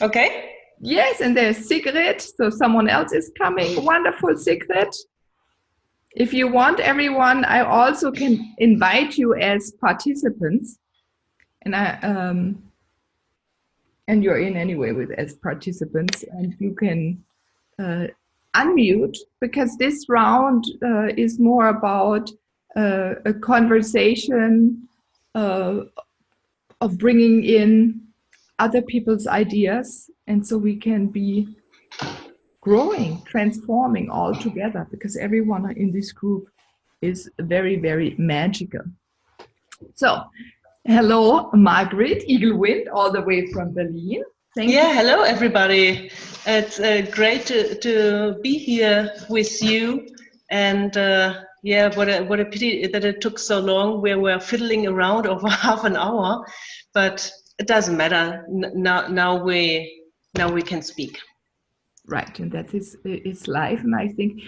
Okay. Yes, and there's Sigrid, so someone else is coming. Wonderful, Sigrid. If you want, everyone, I also can invite you as participants, and and you're in anyway with as participants, and you can unmute, because this round is more about a conversation of bringing in other people's ideas, and so we can be growing, transforming all together, because everyone in this group is very, very magical. So, hello, Margret Eagle Wind, all the way from Berlin. Thank you. Hello, everybody. It's great to be here with you. And what a pity that it took so long. We were fiddling around over half an hour, but it doesn't matter. Now we can speak. Right, and that is life. And I think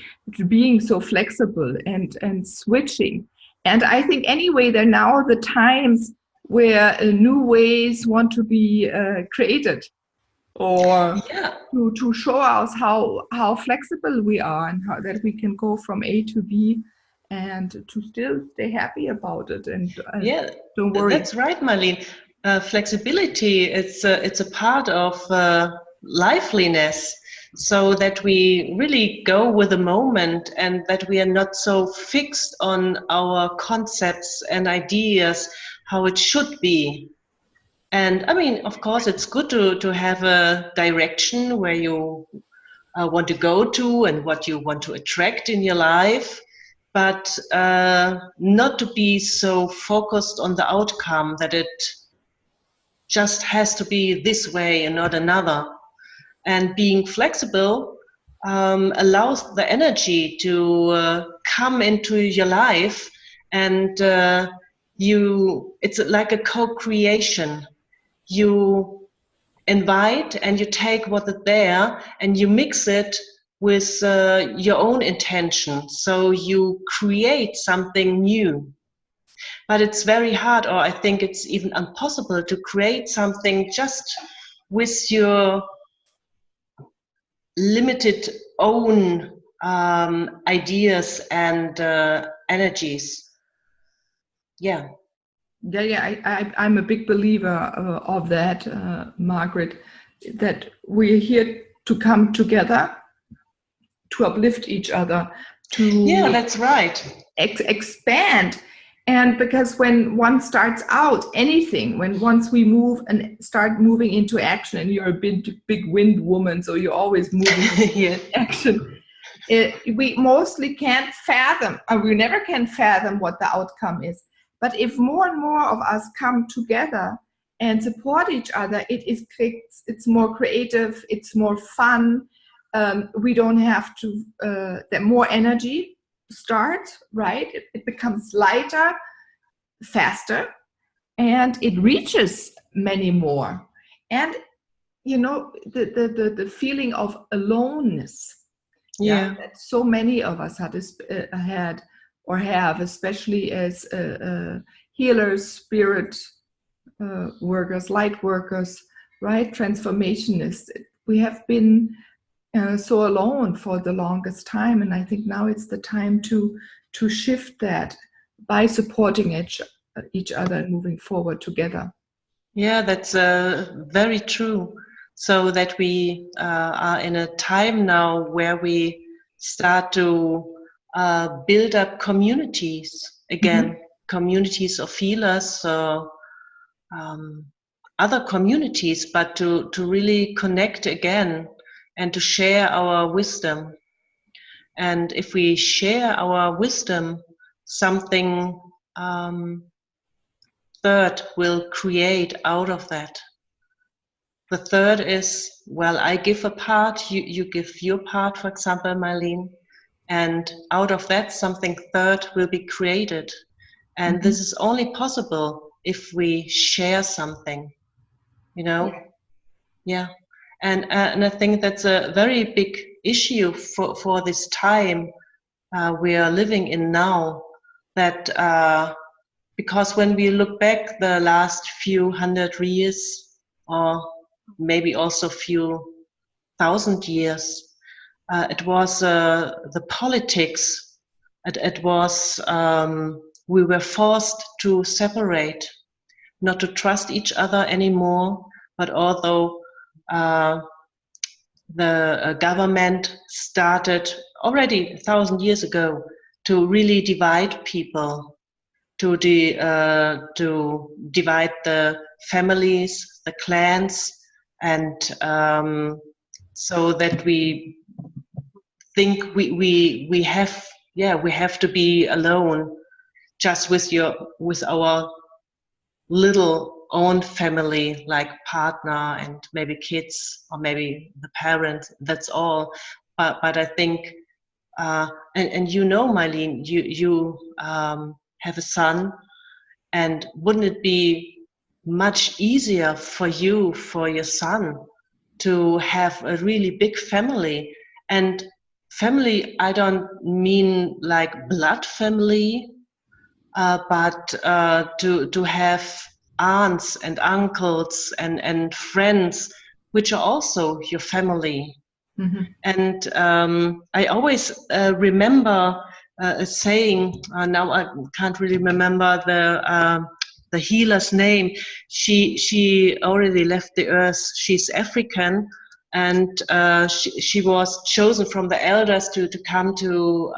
being so flexible and switching. And I think anyway, there are now the times where new ways want to be created, or to show us how flexible we are, and how that we can go from A to B and to still stay happy about it. And don't worry. That's right, Meilin. Flexibility, it's a part of liveliness, so that we really go with the moment, and that we are not so fixed on our concepts and ideas, how it should be. And I mean, of course, it's good to have a direction where you want to go to and what you want to attract in your life, but not to be so focused on the outcome that it just has to be this way and not another. And being flexible allows the energy to come into your life, and it's like a co-creation. You invite and you take what is there and you mix it with your own intention. So you create something new. But it's very hard, or I think it's even impossible, to create something just with your limited own ideas and energies. I'm a big believer of that, Margret, that we're here to come together, to uplift each other, to that's right, expand. And because when one starts out anything, once we move and start moving into action, and you're a big wind woman, so you're always moving into action, we mostly can't fathom, or we never can fathom what the outcome is. But if more and more of us come together and support each other, it's more creative, it's more fun. We don't have to, that more energy starts, right? It becomes lighter, faster, and it reaches many more. And, the feeling of aloneness, that so many of us had or have, especially as healers, spirit workers, light workers, right? Transformationists. We have been so alone for the longest time, and I think now it's the time to shift that by supporting each other and moving forward together. Yeah, that's very true. So that we are in a time now where we start to build up communities again, communities of healers, other communities, but to really connect again and to share our wisdom. And if we share our wisdom, something third will create out of that. The third is, well, I give a part, you give your part, for example, Meilin, and out of that something third will be created. And this is only possible if we share something, And I think that's a very big issue for this time we are living in now, that because when we look back the last few hundred years, or maybe also few thousand years. It was the politics. It was we were forced to separate, not to trust each other anymore. But although the government started already 1,000 years ago to really divide people, to divide the families, the clans, and so that we think we have to be alone, just with our little own family, like partner and maybe kids or maybe the parents. That's all. But I think and you know, Meilin, you have a son, and wouldn't it be much easier for you, for your son, to have a really big family? And family, I don't mean like blood family, but to have aunts and uncles and friends, which are also your family. Mm-hmm. And I always remember a saying. Now I can't really remember the healer's name. She already left the earth. She's African, and she was chosen from the elders to come to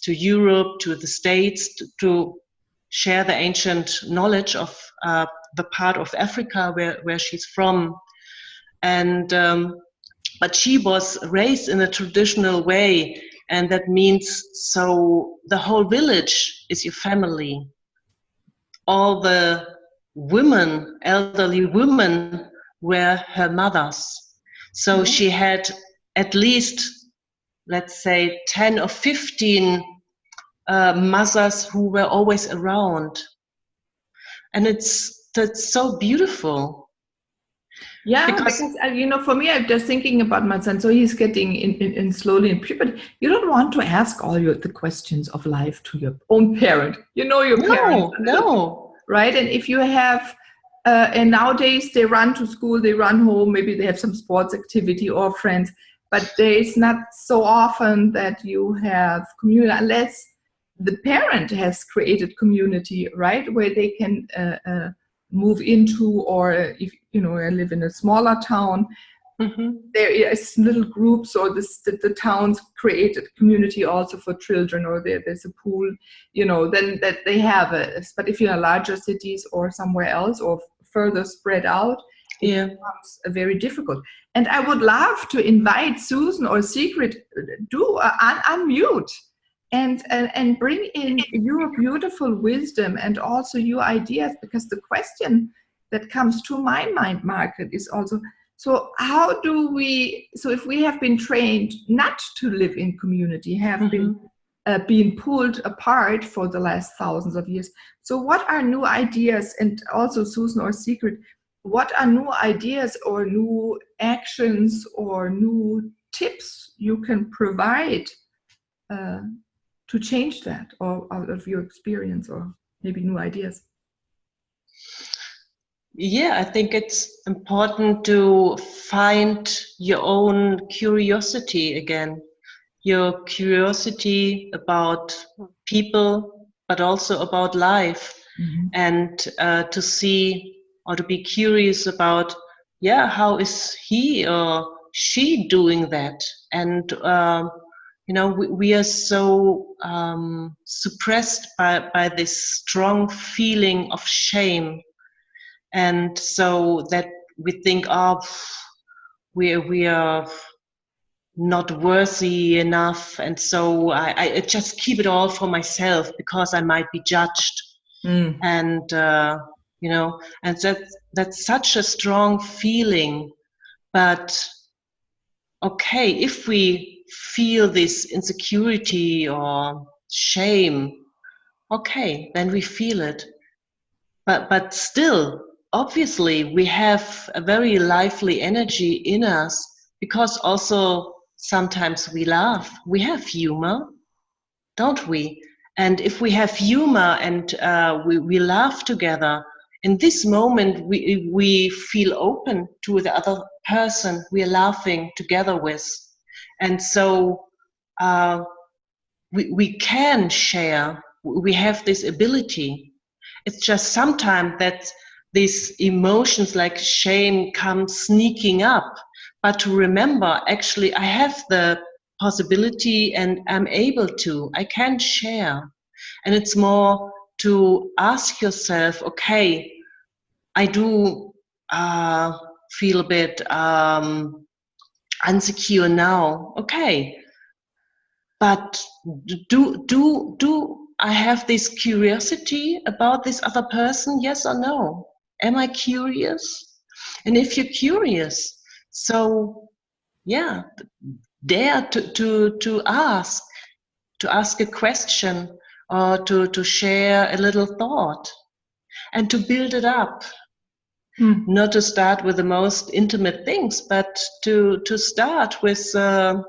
Europe, to the States, to share the ancient knowledge of the part of Africa where she's from. And but she was raised in a traditional way, and that means so the whole village is your family. All the women, elderly women, were her mothers. So she had at least, let's say, 10 or 15 mothers who were always around. And that's so beautiful. Yeah, because you know, for me, I'm just thinking about my son. So he's getting in slowly in puberty. You don't want to ask all the questions of life to your own parent. You know your parents. No. Right? And if you have, and nowadays they run to school, they run home, maybe they have some sports activity or friends, but there is not so often that you have community unless the parent has created community, right? Where they can move into, or if you know, I live in a smaller town, there is little groups, or the towns created community also for children, or there's a pool, you know, then that they have it. But if you're in larger cities or somewhere else or further spread out, it becomes very difficult. And I would love to invite Susan or Sigrid, do unmute and bring in your beautiful wisdom and also your ideas, because the question that comes to my mind, Margret, is also, so how do we, so if we have been trained not to live in community, have been pulled apart for the last thousands of years, so what are new ideas? And also Susan or Sigrid, what are new ideas or new actions or new tips you can provide to change that, or out of your experience, or maybe new ideas? Yeah, I think it's important to find your own curiosity again, your curiosity about people, but also about life, and to see or to be curious about, how is he or she doing that? And you know, we are so suppressed by this strong feeling of shame. And so that we think, we are not worthy enough, and so I just keep it all for myself because I might be judged. And you know, and that's such a strong feeling. But okay, if we feel this insecurity or shame, okay, then we feel it. But still, obviously, we have a very lively energy in us, because also sometimes we laugh. We have humor, don't we? And if we have humor and we laugh together, in this moment we feel open to the other person we are laughing together with. And so we can share, we have this ability. It's just sometimes that these emotions like shame come sneaking up, but to remember, actually, I have the possibility and I'm able to, I can share. And it's more to ask yourself, okay, I do feel a bit insecure now. Okay, but do I have this curiosity about this other person? Yes or no? Am I curious? And if you're curious, so yeah, dare to ask a question, or to share a little thought, and to build it up. Not to start with the most intimate things, but to start with a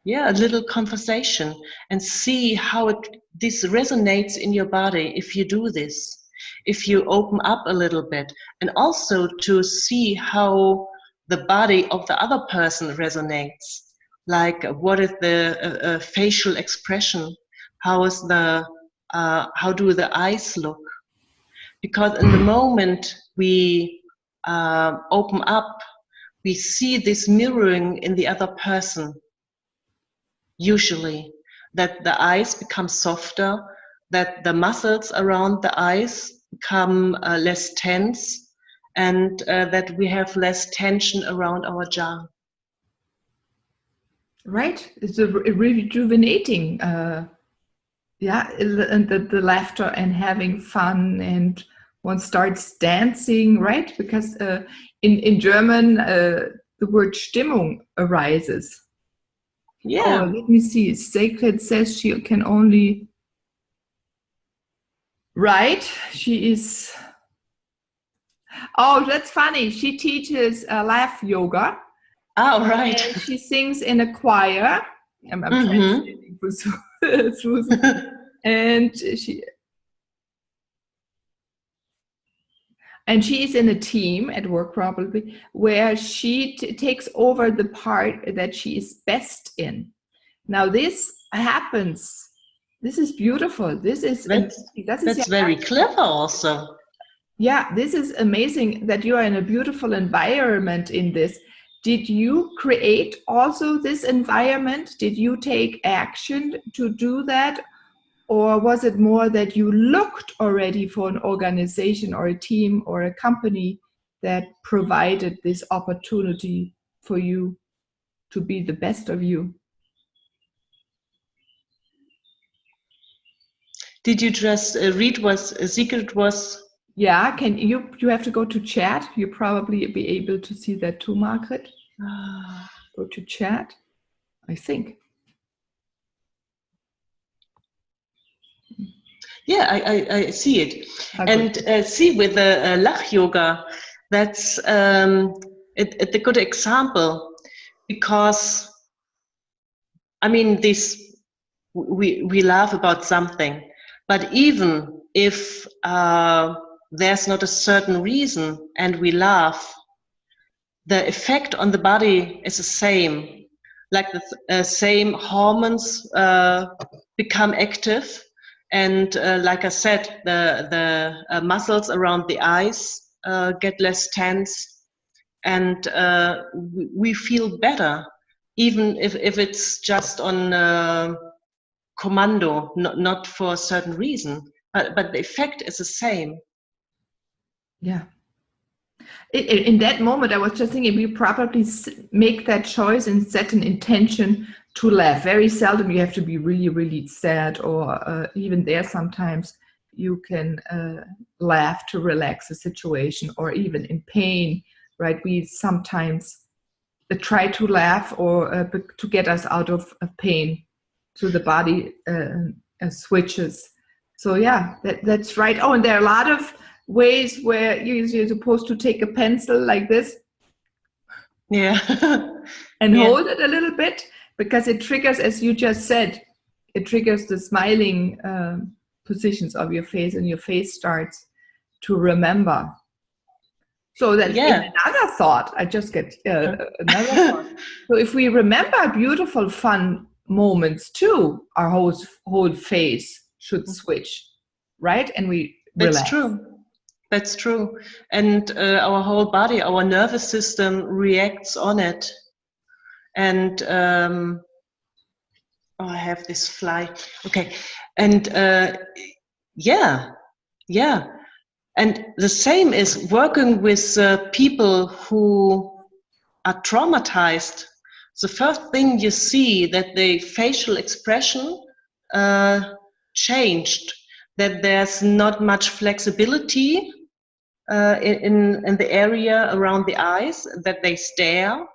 little conversation, and see how this resonates in your body if you do this, if you open up a little bit, and also to see how the body of the other person resonates. Like, what is the facial expression? How do the eyes look? Because in the moment we open up, we see this mirroring in the other person. Usually, that the eyes become softer, that the muscles around the eyes become less tense, and that we have less tension around our jaw. Right, it's a rejuvenating, and the laughter and having fun, and one starts dancing, right? Because in German, the word Stimmung arises. Yeah. Oh, let me see. Sacred says she can only. Right, she is. Oh, that's funny. She teaches laugh yoga. Oh, right. And she sings in a choir. I'm translating for Susan. And she is in a team at work, probably, where she takes over the part that she is best in. Now this happens. This is beautiful. This is that's very clever also. Yeah, this is amazing that you are in a beautiful environment in this. Did you create also this environment? Did you take action to do that? Or was it more that you looked already for an organization or a team or a company that provided this opportunity for you to be the best of you? Did you just read what a secret was? Yeah, can you have to go to chat. You probably be able to see that too, Margret. Go to chat, I think. Yeah, I see it. And see, with the Lach yoga, that's a good example, because I mean, we laugh about something, but even if there's not a certain reason and we laugh, the effect on the body is the same. Like the same hormones become active, and like I said, the muscles around the eyes get less tense, and we feel better, even if it's just on commando, not for a certain reason, but the effect is the same. Yeah. In that moment, I was just thinking, we probably make that choice and set an intention to laugh. Very seldom you have to be really, really sad, or even there sometimes you can laugh to relax the situation, or even in pain, right? We sometimes try to laugh or to get us out of pain, so the body switches. So yeah, that's right. Oh, and there are a lot of ways where you're supposed to take a pencil like this, yeah, and hold it a little bit, because it triggers, as you just said, it triggers the smiling positions of your face, and your face starts to remember. So that in another thought, I just get another thought. So if we remember beautiful, fun moments too, our whole face should switch, right? And we relax. That's true. That's true. And our whole body, our nervous system reacts on it. And I have this fly. Okay. And yeah. And the same is working with people who are traumatized. The first thing you see that the facial expression changed, that there's not much flexibility in the area around the eyes, that they stare,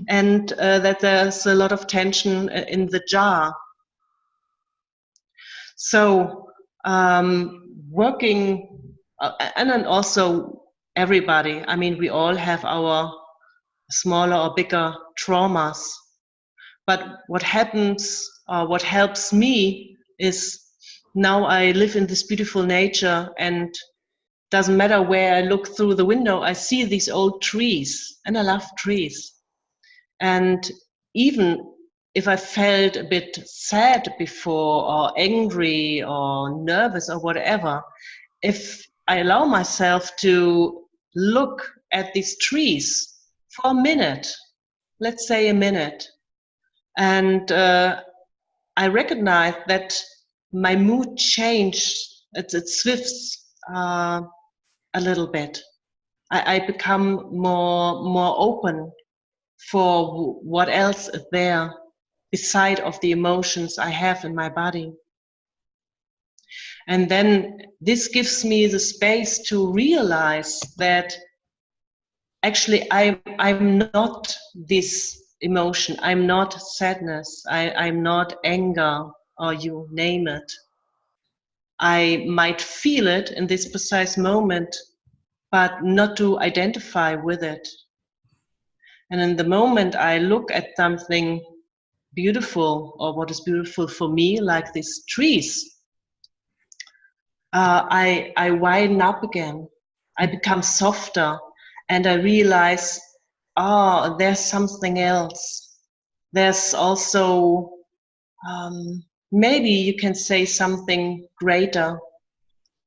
and that there's a lot of tension in the jaw. So working, and then also everybody, I mean, we all have our smaller or bigger traumas. But what happens, or what helps me, is now I live in this beautiful nature, and doesn't matter where I look through the window, I see these old trees, and I love trees. And even if I felt a bit sad before, or angry, or nervous, or whatever, if I allow myself to look at these trees for a minute, let's say a minute, and I recognize that my mood changed, it swifts a little bit. I become more open for what else is there beside of the emotions I have in my body. And then this gives me the space to realize that actually I'm not this emotion, I'm not sadness, I'm not anger, or you name it. I might feel it in this precise moment, but not to identify with it. And in the moment I look at something beautiful, or what is beautiful for me, like these trees, I widen up again. I become softer, and I realize, there's something else. There's also, maybe you can say something greater,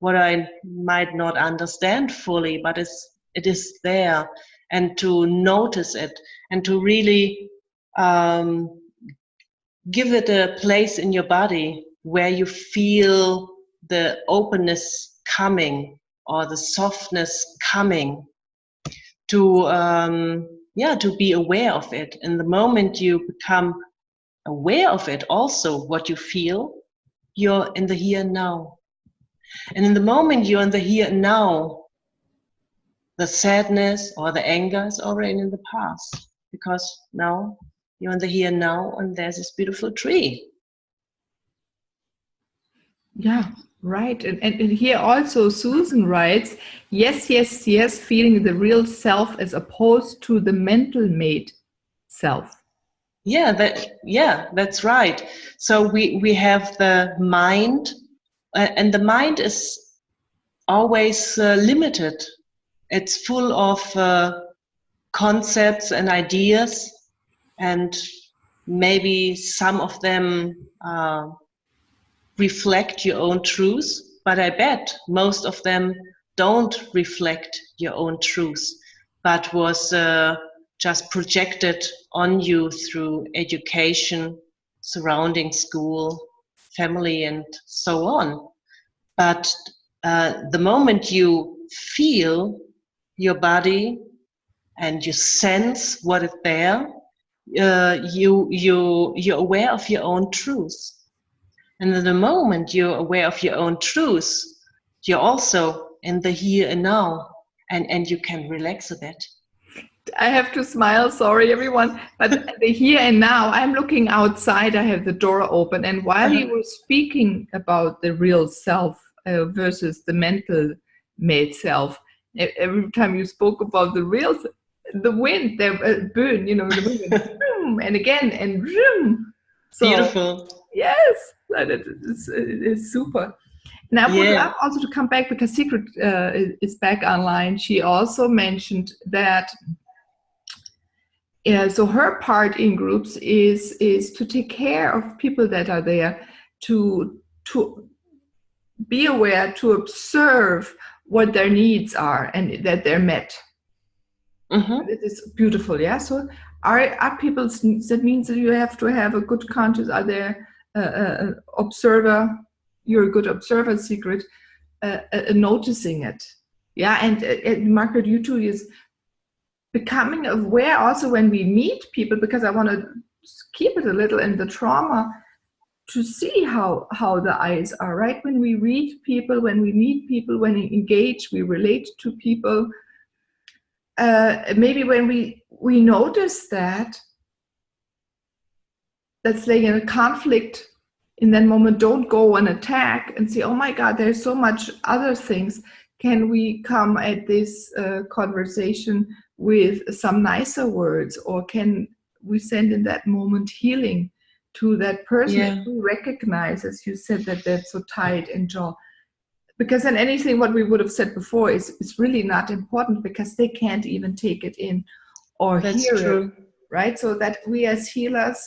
what I might not understand fully, but it is there. And to notice it, and to really give it a place in your body where you feel the openness coming, or the softness coming, to be aware of it. And the moment you become aware of it, also what you feel, you're in the here and now. And in the moment you're in the here and now, the sadness or the anger is already in the past, because now you're in the here and now, and there's this beautiful tree. Yeah, right. And here also Susan writes, yes, feeling the real self as opposed to the mental made self. Yeah, that's right. So we have the mind, and the mind is always limited. It's full of concepts and ideas, and maybe some of them reflect your own truth, but I bet most of them don't reflect your own truth, but was just projected on you through education, surrounding school, family, and so on. But the moment you feel your body and you sense what is there, you're aware of your own truth. And in the moment you're aware of your own truth, you're also in the here and now, and you can relax a bit. I have to smile, sorry everyone, but the here and now, I'm looking outside, I have the door open, and while you were speaking about the real self versus the mental made self, every time you spoke about the real, the wind, the burn, the wind, and again, and so, beautiful. Yes, it is super. And I would Yeah. love also to come back, because Sigrid is back online. She also mentioned that so her part in groups is to take care of people that are there, to be aware, to observe what their needs are and that they're met. Mm-hmm. It is beautiful, yeah. So are people, that means that you have to have a good conscious, are there observer, you're a good observer, Sigrid, noticing it, yeah. And Margret, you too, is becoming aware also when we meet people, because I want to keep it a little in the trauma, to see how the eyes are, right? When we read people, when we meet people, when we engage, we relate to people, maybe when we notice that that's like in a conflict, in that moment, don't go and attack and say, oh my God, there's so much other things. Can we come at this conversation with some nicer words, or can we send in that moment healing to that person? Yeah. If we recognize, as you said, that they're so tight in jaw. Because then anything what we would have said before is really not important, because they can't even take it in or That's hear true. it, right? So that we as healers,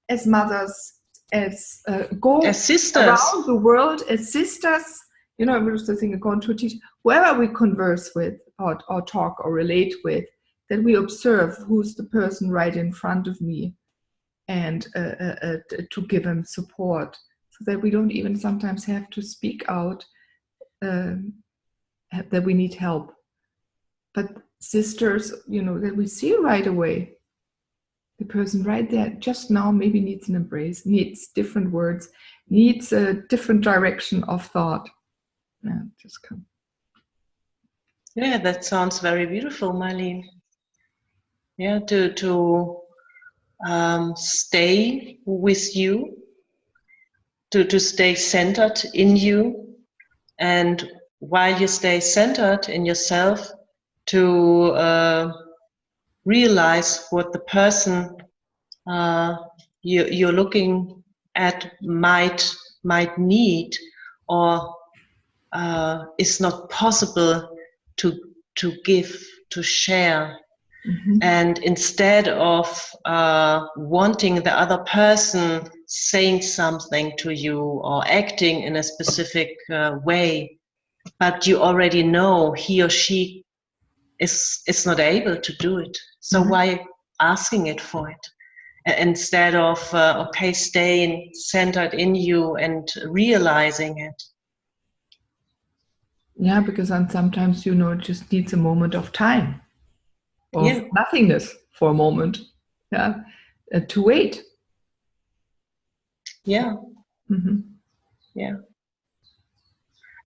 as mothers, as go As sisters around the world, as sisters, you know, I'm just thinking, going to teach, whoever we converse with or talk or relate with, that we observe who's the person right in front of me, and to give them support, so that we don't even sometimes have to speak out that we need help. But sisters, you know, that we see right away, the person right there just now maybe needs an embrace, needs different words, needs a different direction of thought. Yeah, just come. Yeah, that sounds very beautiful, Meilin. Yeah, to stay with you, to stay centered in you, and while you stay centered in yourself, to realize what the person you're looking at might need, or is not possible to give, to share. Mm-hmm. And instead of wanting the other person saying something to you or acting in a specific way, but you already know he or she is not able to do it, so Mm-hmm. why asking it for it? Instead of okay, staying centered in you and realizing it. Yeah, because sometimes, you know, it just needs a moment of time, of nothingness for a moment, yeah, to wait. Yeah. Mm-hmm. Yeah.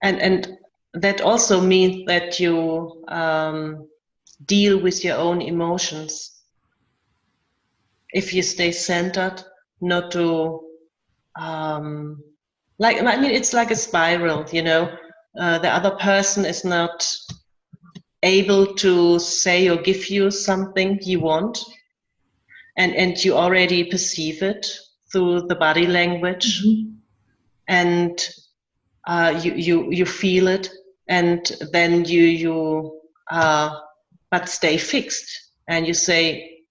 And that also means that you deal with your own emotions. If you stay centered, not to it's like a spiral, you know. The other person is not able to say or give you something you want, and you already perceive it through the body language. Mm-hmm. And you feel it, and then you but stay fixed, and you say,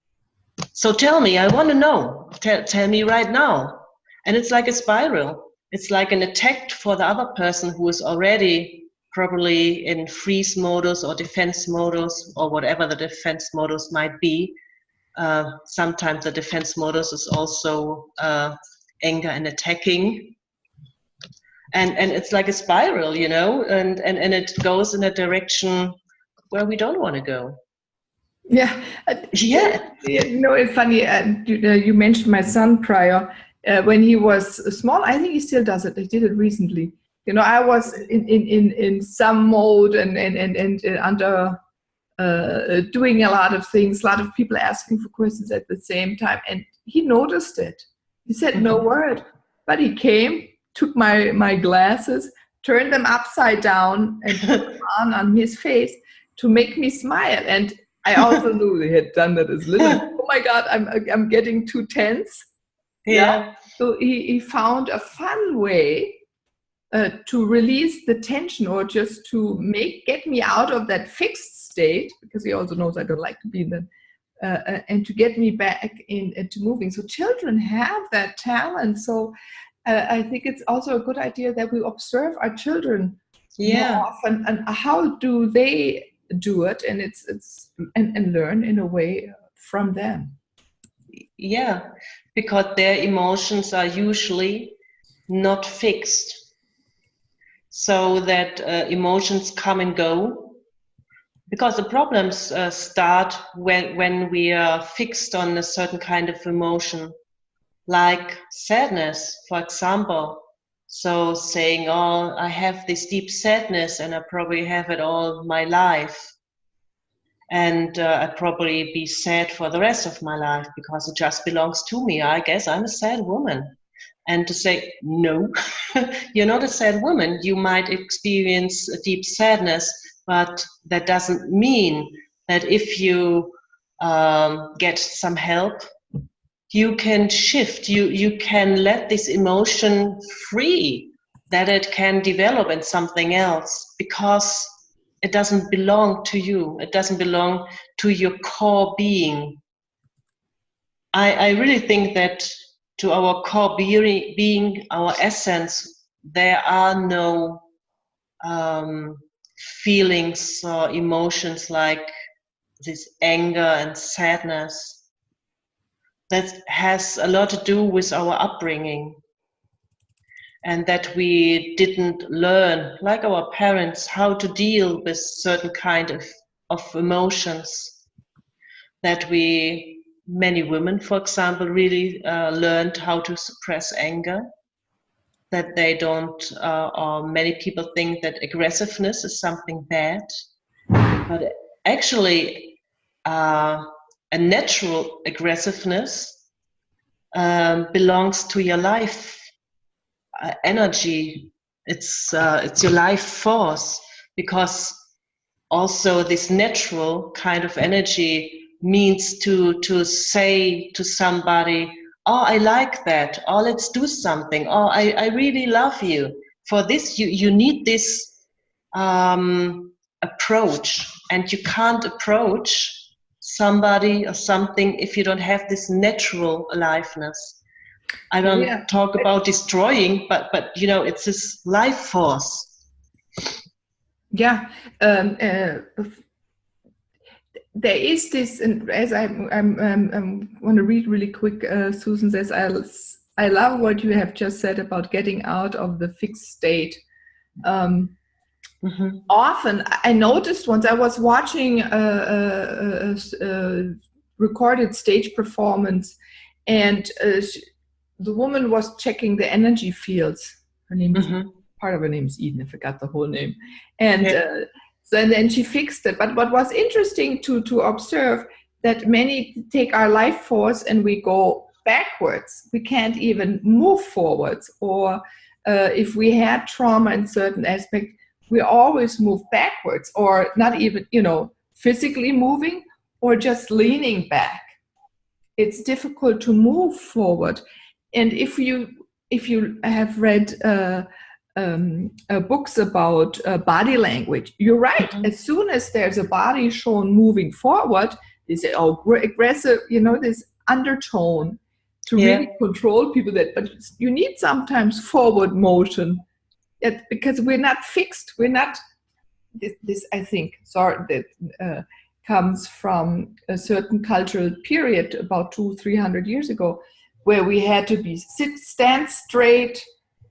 so tell me, I want to know, tell me right now. And it's like a spiral. It's like an attack for the other person who is already probably in freeze modus or defense modus, or whatever the defense modus might be. Sometimes the defense modus is also anger and attacking. And it's like a spiral, you know, and it goes in a direction where we don't want to go. Yeah. Yeah. You know, it's funny, you mentioned my son prior. When he was small, I think he still does it. He did it recently. You know, I was in some mode and under doing a lot of things, a lot of people asking for questions at the same time. And he noticed it. He said no word, but he came, took my glasses, turned them upside down and put them on his face to make me smile. And I also knew he had done that as little. Oh my God, I'm getting too tense. Yeah. So he found a fun way to release the tension, or just to get me out of that fixed state, because he also knows I don't like to be in that, and to get me back into moving. So children have that talent. So I think it's also a good idea that we observe our children more often, and how do they do it, and and learn in a way from them. Yeah, because their emotions are usually not fixed. So that emotions come and go, because the problems start when we are fixed on a certain kind of emotion, like sadness, for example. So saying, oh, I have this deep sadness and I probably have it all my life. And I'd probably be sad for the rest of my life because it just belongs to me. I guess I'm a sad woman. And to say, no, you're not a sad woman. You might experience a deep sadness, but that doesn't mean that if you get some help, you can shift, you can let this emotion free, that it can develop in something else, because it doesn't belong to you. It doesn't belong to your core being. I really think that to our core being, our essence, there are no feelings or emotions like this anger and sadness. That has a lot to do with our upbringing, and that we didn't learn, like our parents, how to deal with certain kind of emotions. That many women, for example, really learned how to suppress anger, that they don't, or many people think that aggressiveness is something bad, but actually a natural aggressiveness belongs to your life energy. It's your life force, because also this natural kind of energy means to say to somebody, oh, I like that, or let's do something, or I really love you. For this you need this approach, and you can't approach somebody or something if you don't have this natural aliveness. I don't talk about destroying, but it's this life force. Yeah. There is this, and as I want to read really quick, Susan says, I love what you have just said about getting out of the fixed state. Often, I noticed once I was watching a recorded stage performance, and the woman was checking the energy fields. Her name is, part of her name is Eden, I forgot the whole name. And so, and then she fixed it. But what was interesting to observe, that many take our life force and we go backwards. We can't even move forwards. Or if we had trauma in certain aspects, we always move backwards, or not even, physically moving, or just leaning back. It's difficult to move forward. And if you have read books about body language, you're right. As soon as there's a body shown moving forward, they say, oh, aggressive, this undertone to really control people. But you need sometimes forward motion, because we're not fixed. We're not, this I think, that comes from a certain cultural period about 200-300 years ago, where we had to stand straight,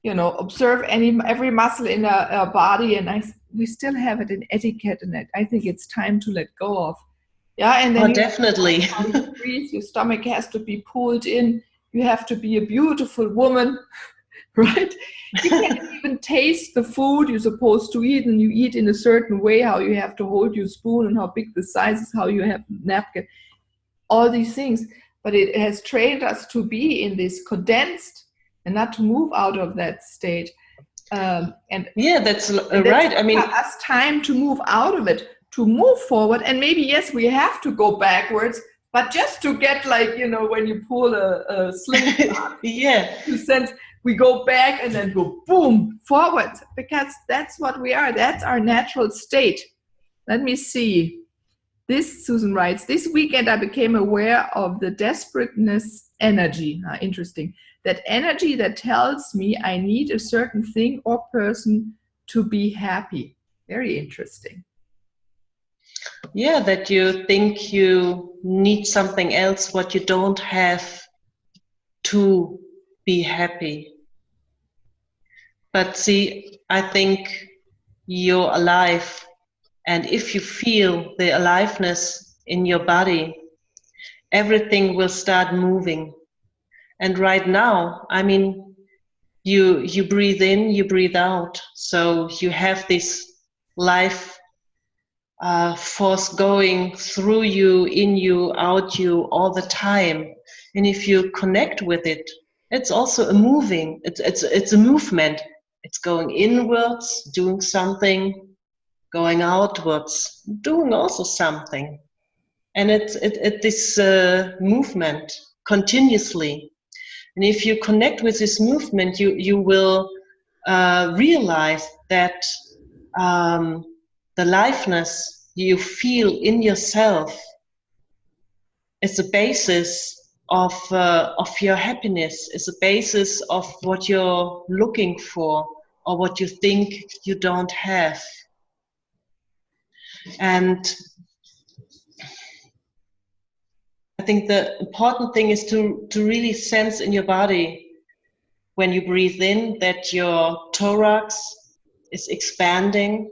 observe every muscle in our body, and we still have it in etiquette, and I think it's time to let go of. Yeah, and then definitely. Breathe, your stomach has to be pulled in. You have to be a beautiful woman, right? You can't even taste the food you're supposed to eat, and you eat in a certain way, how you have to hold your spoon and how big the size is, how you have napkin, all these things. But it has trained us to be in this condensed and not to move out of that state. That's right. I mean, us time to move out of it, to move forward. And maybe, yes, we have to go backwards, but just to get, when you pull a slingshot, we go back and then go boom forward, because that's what we are. That's our natural state. Let me see. This, Susan writes, this weekend I became aware of the desperateness energy. Interesting. That energy that tells me I need a certain thing or person to be happy. Very interesting. Yeah, that you think you need something else what you don't have to be happy. But see, I think you're alive, and if you feel the aliveness in your body, everything will start moving. And right now, I mean, you breathe in, you breathe out, so you have this life force going through you, in you, out you, all the time. And if you connect with it, it's also a moving, it's a movement. It's going inwards, doing something, going outwards, doing also something. And it's this movement continuously. And if you connect with this movement, you will realize that the aliveness you feel in yourself is the basis of your happiness, is the basis of what you're looking for or what you think you don't have. And I think the important thing is to really sense in your body when you breathe in that your thorax is expanding,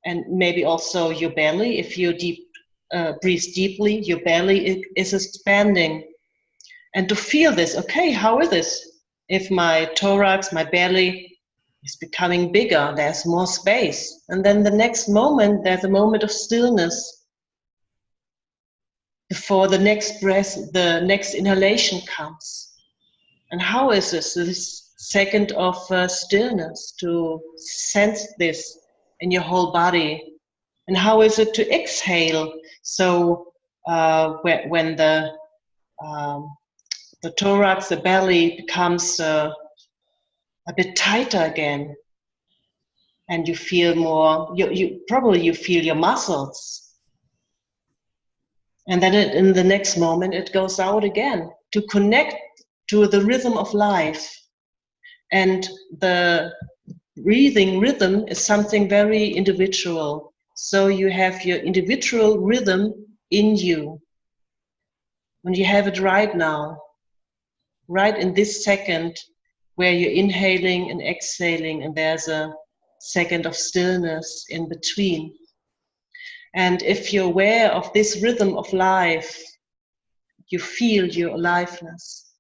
and maybe also your belly. If you breathe deeply, your belly is expanding. And to feel this, okay, how is this? If my thorax, my belly is becoming bigger, there's more space. And then the next moment, there's a moment of stillness before the next breath, the next inhalation comes. And how is this second of stillness, to sense this in your whole body? And how is it to exhale? So when the thorax, the belly becomes a bit tighter again, and you feel more, you probably feel your muscles. And then in the next moment, it goes out again to connect to the rhythm of life. And the breathing rhythm is something very individual. So you have your individual rhythm in you. And you have it right now, right in this second, where you're inhaling and exhaling, and there's a second of stillness in between. And if you're aware of this rhythm of life, you feel your aliveness.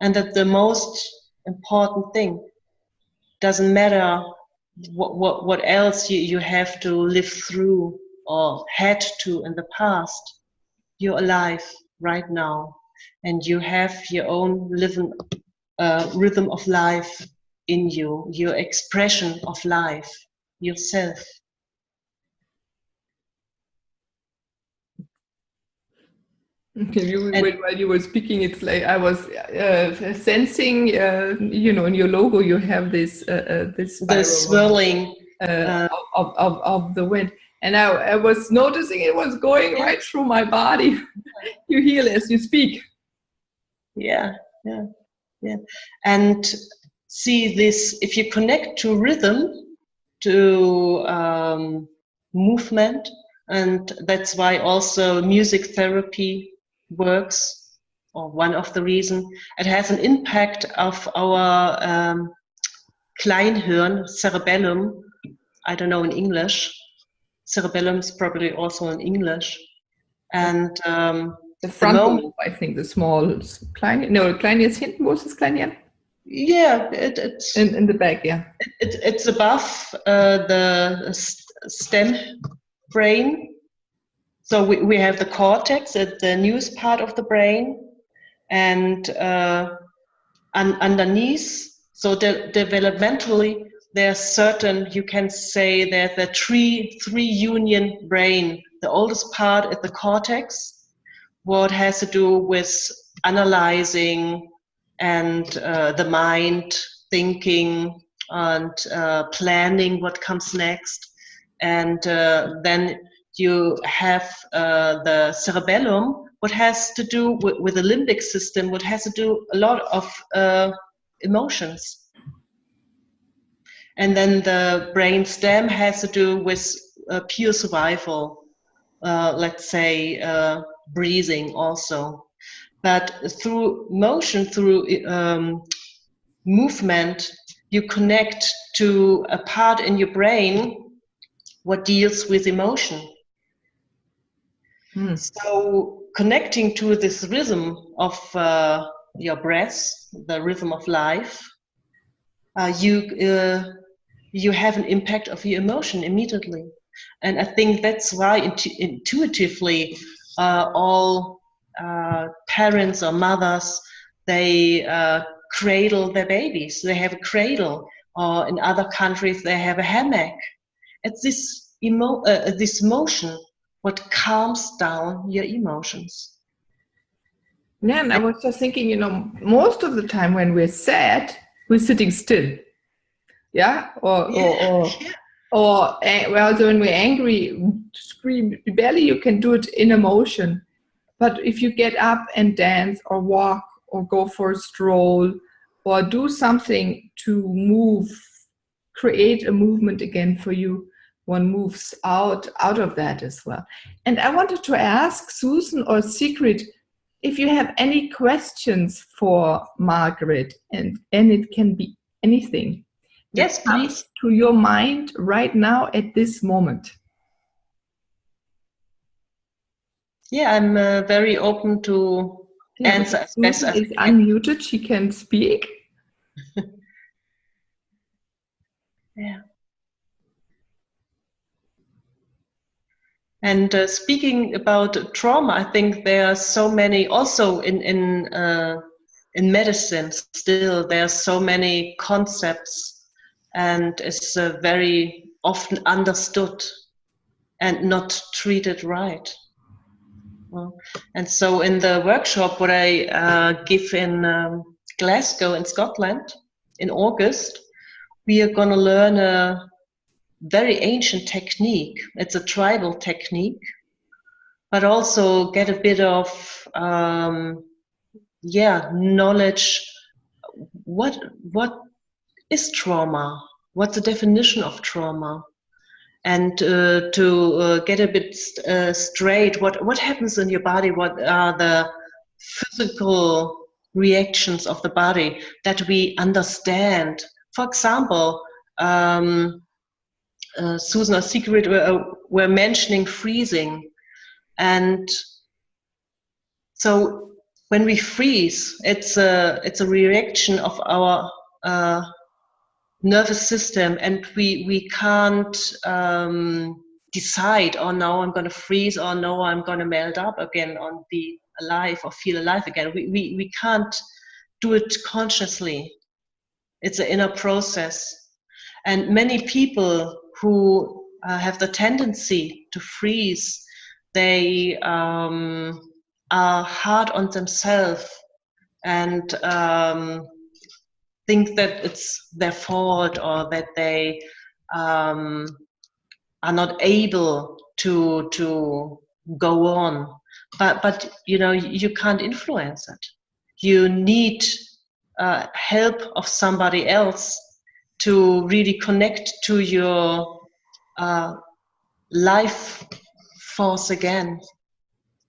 And that the most important thing, doesn't matter what else you have to live through or had to in the past, you're alive right now. And you have your own rhythm of life in you, your expression of life, yourself. Okay, while you were speaking, it's like I was sensing, in your logo you have this the swirling of the wind, and I was noticing it was going right through my body. You heal as you speak. Yeah. And see this, if you connect to rhythm, to movement, and that's why also music therapy works, or one of the reasons. It has an impact of our Kleinhirn, cerebellum. I don't know in English. Cerebellum is probably also in English. And the frontal lobe, I think, the small klein is hinten. Wo ist das Kleine? Yeah, it's in the back. Yeah, it's above the stem brain. So we have the cortex, the newest part of the brain, and underneath. So developmentally, there's certain, you can say that the three union brain. The oldest part is the cortex, what has to do with analyzing and the mind thinking and planning what comes next. And then you have the cerebellum, what has to do with the limbic system, what has to do a lot of emotions. And then the brain stem has to do with pure survival, let's say breathing also. But through motion, through movement, you connect to a part in your brain what deals with emotion. So connecting to this rhythm of your breath, the rhythm of life, you have an impact of your emotion immediately. And I think that's why intuitively all parents or mothers, they cradle their babies. They have a cradle, or in other countries they have a hammock. It's this motion what calms down your emotions. Yeah, and I was just thinking, most of the time when we're sad, we're sitting still. Yeah, well, so when we're angry, scream, barely you can do it in emotion. But if you get up and dance or walk or go for a stroll or do something to move, create a movement again for you, one moves out of that as well. And I wanted to ask Susan or Sigrid if you have any questions for Margret, and it can be anything. Yes, please. To your mind right now at this moment. Yeah, I'm very open to answer as best as I can. Unmuted, she can speak. Yeah. And speaking about trauma, I think there are so many also in medicine. Still, there are so many concepts, and it's very often understood and not treated right. Well, and so in the workshop what I give in Glasgow in Scotland in August, we are going to learn a very ancient technique. It's a tribal technique, but also get a bit of knowledge. What is trauma? What's the definition of trauma? And to get a bit straight, what happens in your body? What are the physical reactions of the body that we understand? For example, Susan or Sigrid were mentioning freezing, and so when we freeze, it's a reaction of our nervous system, and we can't decide, oh no, I'm going to freeze, or no, I'm going to melt up again and be alive or feel alive again. We can't do it consciously. It's an inner process. And many people who have the tendency to freeze, they are hard on themselves and think that it's their fault, or that they are not able to go on. But you can't influence it. You need help of somebody else to really connect to your life force again,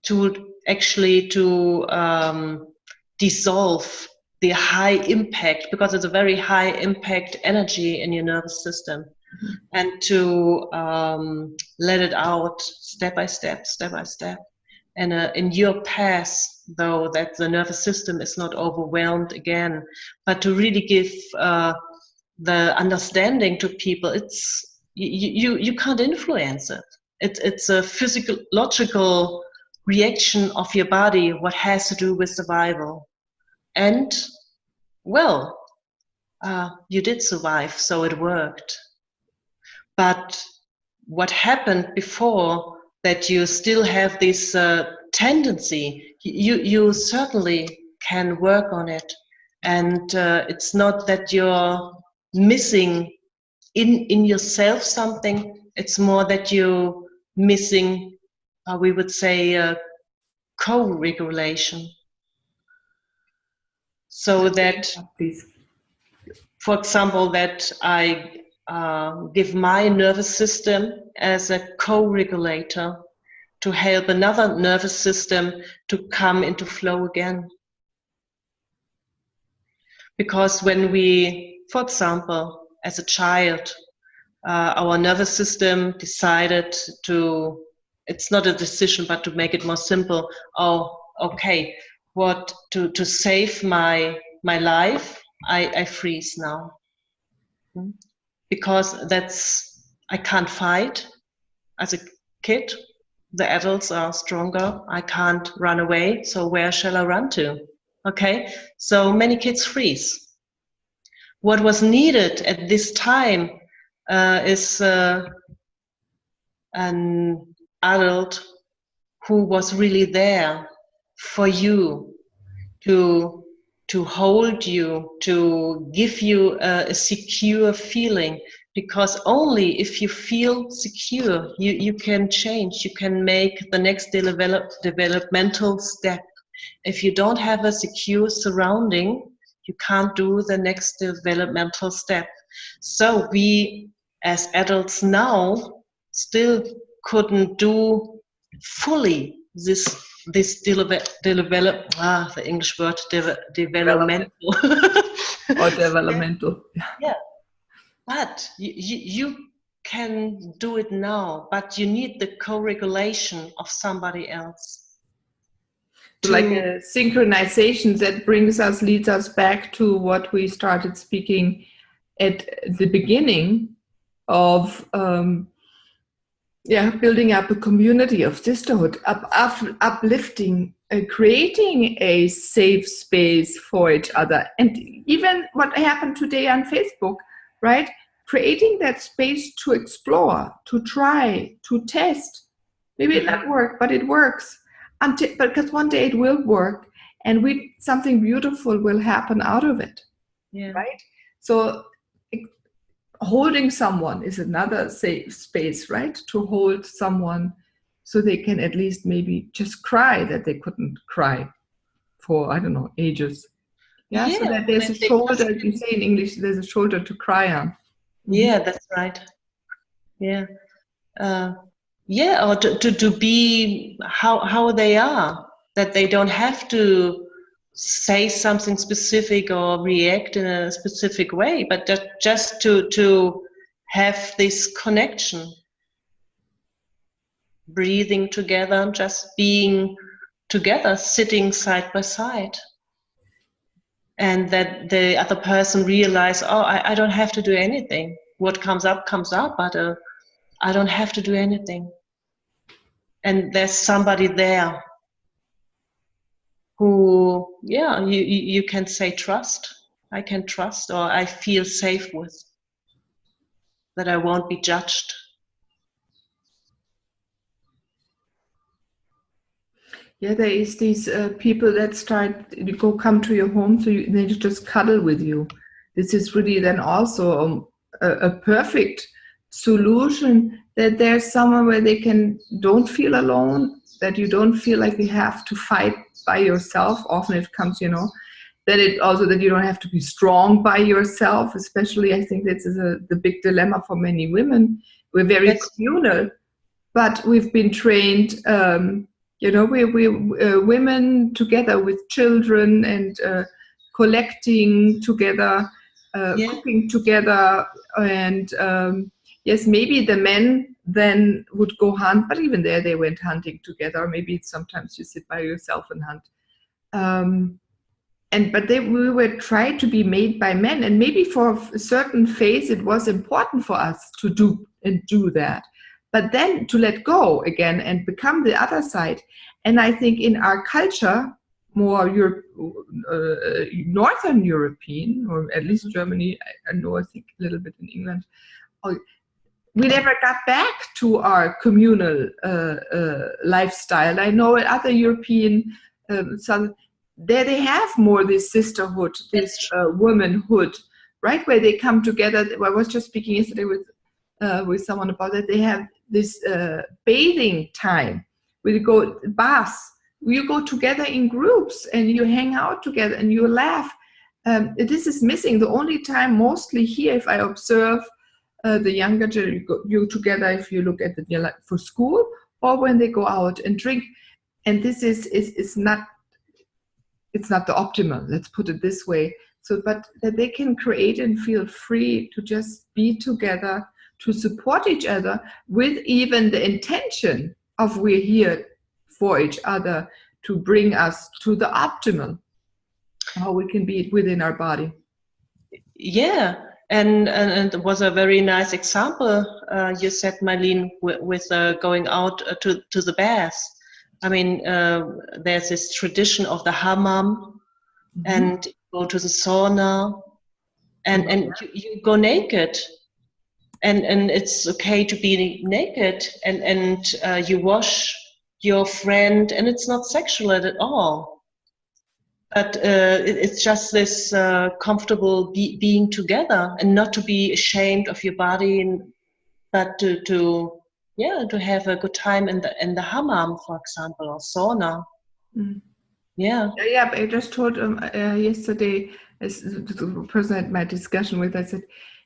to actually dissolve the high impact, because it's a very high impact energy in your nervous system, and to let it out step by step, and in your path, though, that the nervous system is not overwhelmed again, but to really give the understanding to people. It's you can't influence it. It's a physiological reaction of your body, what has to do with survival. And well, you did survive, so it worked. But what happened before, that you still have this tendency, you certainly can work on it And it's not that you're missing in yourself something, it's more that you're missing, we would say, co-regulation. So that, for example, that I give my nervous system as a co-regulator to help another nervous system to come into flow again. Because when we, for example, as a child, our nervous system decided to, it's not a decision, but to make it more simple, oh, okay, what, to save my life, I freeze now. Because that's, I can't fight as a kid. The adults are stronger. I can't run away. So where shall I run to? Okay, so many kids freeze. What was needed at this time is an adult who was really there for you, to hold you, to give you a secure feeling. Because only if you feel secure, you can change, you can make the next developmental step. If you don't have a secure surrounding, you can't do the next developmental step. So we, as adults now, still couldn't do fully this the English word developmental. Or developmental. Yeah. But you can do it now, but you need the co-regulation of somebody else. Like a synchronization that leads us back to what we started speaking at the beginning of building up a community of sisterhood, uplifting, creating a safe space for each other. And even what happened today on Facebook, right? Creating that space to explore, to try, to test. Maybe it not work, but it works. Because one day it will work, and something beautiful will happen out of it. Yeah. Right? So holding someone is another safe space, right? To hold someone so they can at least maybe just cry that they couldn't cry for, I don't know, ages. Yeah, so that there's a shoulder, you say in English, there's a shoulder to cry on. Yeah, that's right. Yeah. Or to be how they are, that they don't have to say something specific or react in a specific way, but just to have this connection, breathing together, just being together, sitting side by side, and that the other person realize, oh, I don't have to do anything. What comes up, but I don't have to do anything. And there's somebody there who, you can say trust. I can trust, or I feel safe with, that I won't be judged. Yeah, there is these people that come to your home, so they just cuddle with you. This is really then also a perfect solution, that there's someone where they don't feel alone, that you don't feel like you have to fight by yourself. Often it comes, that you don't have to be strong by yourself. Especially, I think this is the big dilemma for many women. We're very communal, but we've been trained. We women together with children and collecting together, cooking together, and yes, maybe the men then would go hunt, but even there they went hunting together. Maybe sometimes you sit by yourself and hunt. But we were tried to be made by men, and maybe for a certain phase it was important for us to do that. But then to let go again and become the other side. And I think in our culture, more Northern European, or at least Germany, I know, I think a little bit in England, we never got back to our communal lifestyle. I know in other European there they have more this sisterhood, this womanhood, right? Where they come together. I was just speaking yesterday with someone about that. They have this bathing time where you go baths. You go together in groups and you hang out together and you laugh. This is missing. The only time mostly here, if I observe the younger generation, you together, if you look at the for school or when they go out and drink. And this is not, it's not the optimal, let's put it this way. So, but that they can create and feel free to just be together, to support each other with even the intention of we're here for each other to bring us to the optimal, how we can be within our body. Yeah, and it was a very nice example you said, Meilin, with going out to the baths. I mean, there's this tradition of the hammam, and go to the sauna, and you go naked, and it's okay to be naked, and you wash your friend, and it's not sexual at all. But it's just this comfortable being together, and not to be ashamed of your body, but to have a good time in the hammam, for example, or sauna. Yeah. Yeah, I just told yesterday, as the person I had my discussion with, I said,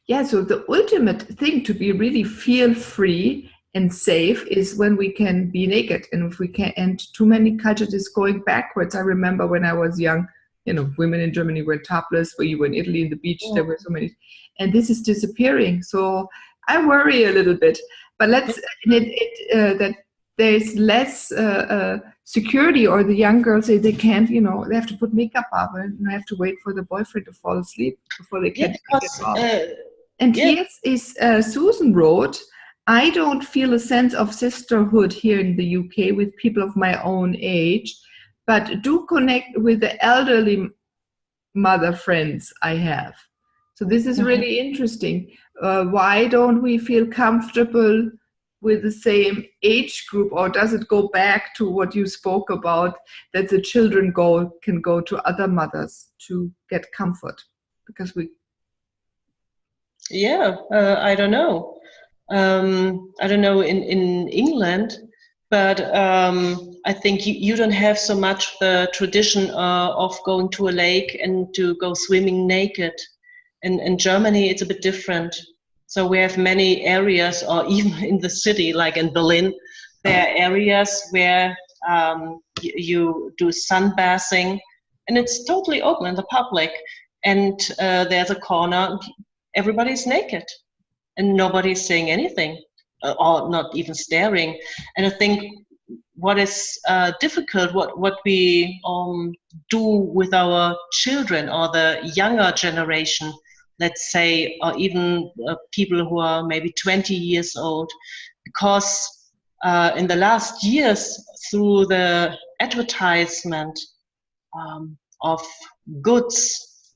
yeah, so the ultimate thing to be really feel free and safe is when we can be naked, and if we can, and too many cultures is going backwards. I remember when I was young, women in Germany were topless, where you were in Italy, in the beach, there were so many, and this is disappearing. So I worry a little bit, but that there's less security, or the young girls say they can't, they have to put makeup up and have to wait for the boyfriend to fall asleep before they can take it off. And here is Susan wrote, I don't feel a sense of sisterhood here in the UK with people of my own age, but do connect with the elderly mother friends I have. So this is really interesting. Why don't we feel comfortable with the same age group, or does it go back to what you spoke about, that the children can go to other mothers to get comfort? Because I don't know. I don't know in England, but I think you don't have so much the tradition of going to a lake and to go swimming naked. In Germany, it's a bit different. So we have many areas, or even in the city, like in Berlin, there are areas where you do sunbathing, and it's totally open in the public. And there's a corner, everybody's naked, and nobody's saying anything, or not even staring. And I think what is difficult, what we do with our children or the younger generation, let's say, or even people who are maybe 20 years old, because in the last years, through the advertisement of goods,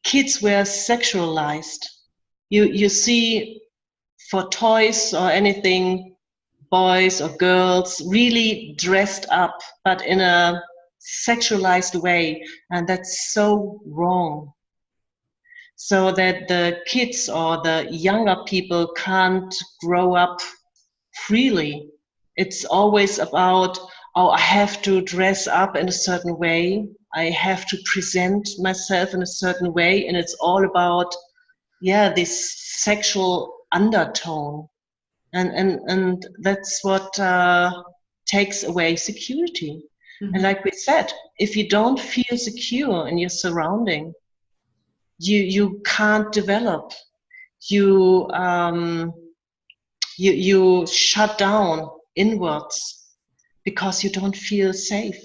kids were sexualized. You see, for toys or anything, boys or girls really dressed up, but in a sexualized way, and that's so wrong. So that the kids or the younger people can't grow up freely. It's always about, I have to dress up in a certain way, I have to present myself in a certain way, and it's all about this sexual undertone, and that's what takes away security. And like we said, if you don't feel secure in your surrounding, you can't develop. You shut down inwards because you don't feel safe.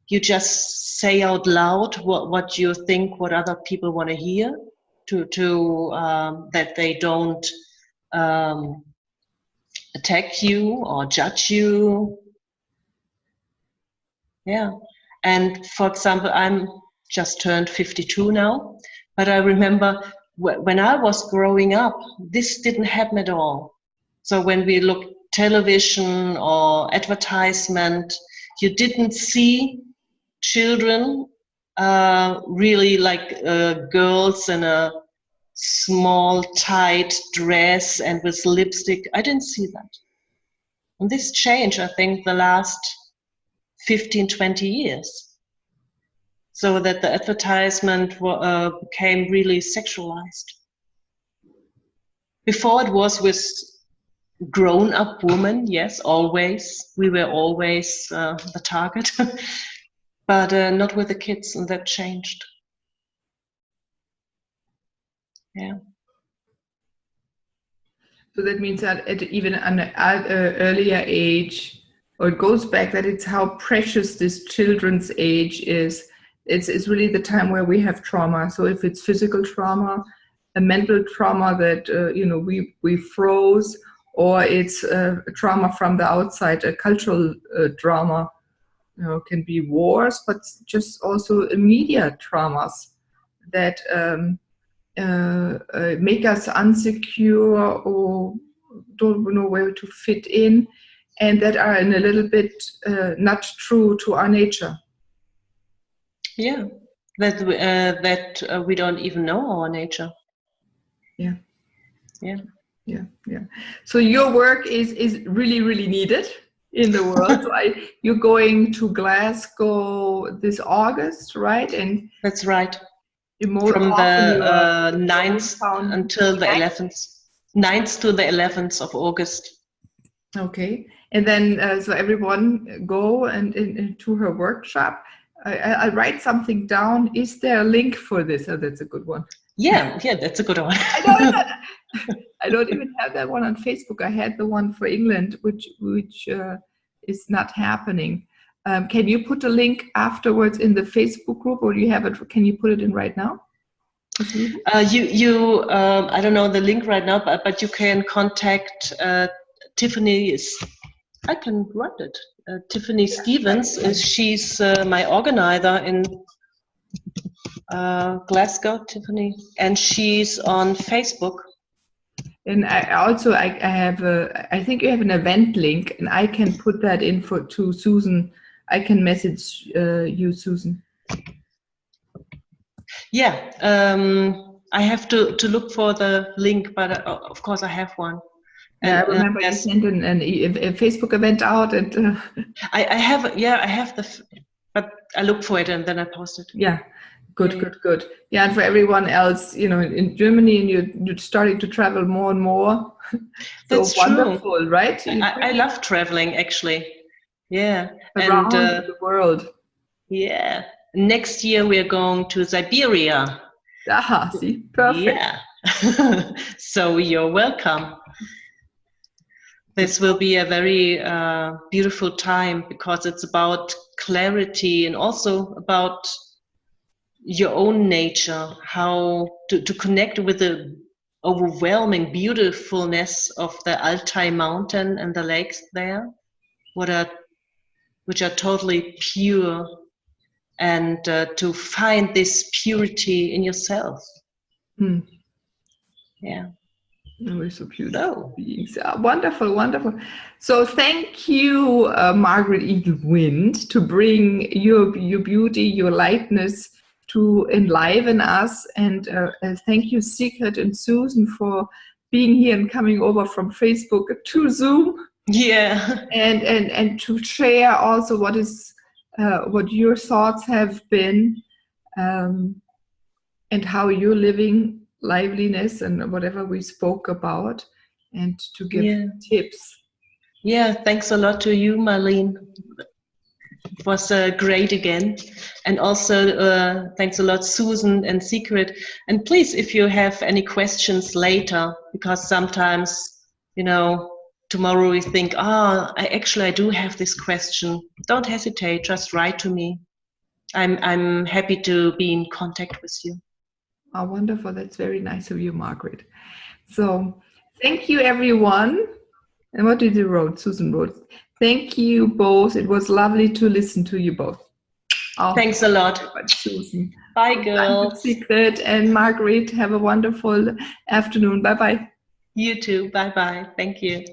You just say out loud what you think, what other people want to hear, to that they don't attack you or judge you. Yeah. And for example, I'm just turned 52 now, but I remember when I was growing up, this didn't happen at all. So when we look television or advertisement, you didn't see children, really like girls in a small tight dress and with lipstick. I didn't see that. And this changed, I think, the last 15, 20 years. So that the advertisement became really sexualized. Before it was with grown-up women, yes, always. We were always the target, but not with the kids, and that changed. Yeah. So that means that at even an earlier age, or it goes back that it's how precious this children's age is. It's really the time where we have trauma. So if it's physical trauma, a mental trauma that we froze, or it's a trauma from the outside, a cultural trauma, can be wars, but just also immediate traumas that make us insecure or don't know where to fit in, and that are in a little bit not true to our nature. Yeah, that we don't even know our nature. Yeah. Yeah. Yeah, yeah. So your work is really, really needed in the world. So you're going to Glasgow this August, right? And that's right. From the 9th until the 11th. 9th to the 11th of August. Okay. And then, so everyone go and to her workshop. I'll write something down. Is there a link for this? Oh, that's a good one. Yeah, that's a good one. I don't even have that one on Facebook. I had the one for England, which is not happening. Can you put a link afterwards in the Facebook group, or do you have it? Can you put it in right now? I don't know the link right now, but you can contact Tiffany. I can write it. Tiffany Stevens. She's my organizer in Glasgow, Tiffany, and she's on Facebook. And I have I think you have an event link, and I can put that in to Susan. I can message you, Susan. Yeah, I have to look for the link, but of course I have one. And, I remember you sent a Facebook event out, and I have. Yeah, I have but I look for it and then I post it. Yeah. Good. Yeah, and for everyone else, in Germany, and you're starting to travel more and more. That's wonderful, true. Right? I love traveling, actually. Yeah. Around the world. Yeah. Next year we are going to Siberia. Ah, see, perfect. Yeah. So you're welcome. This will be a very beautiful time, because it's about clarity and also about your own nature, how to connect with the overwhelming beautifulness of the Altai mountain and the lakes there, which are totally pure, and to find this purity in yourself. Yeah. Oh, so beautiful beings. Wonderful. So thank you, Margret Eagle Wind, to bring your beauty, your lightness, to enliven us, and thank you, Sigrid and Susan, for being here and coming over from Facebook to Zoom. Yeah. And to share also what your thoughts have been, and how you're living liveliness and whatever we spoke about, and to give tips. Yeah, thanks a lot to you, Meilin. It was great again. And also thanks a lot, Susan and Sigrid. And please, if you have any questions later, because sometimes, tomorrow we think, I do have this question. Don't hesitate, just write to me. I'm happy to be in contact with you. Oh, wonderful. That's very nice of you, Margret. So thank you, everyone. And what did you wrote? Susan wrote, thank you both. It was lovely to listen to you both. Oh, thanks a lot, Susan. Bye, girls. Sigrid and Margret, have a wonderful afternoon. Bye-bye. You too. Bye-bye. Thank you.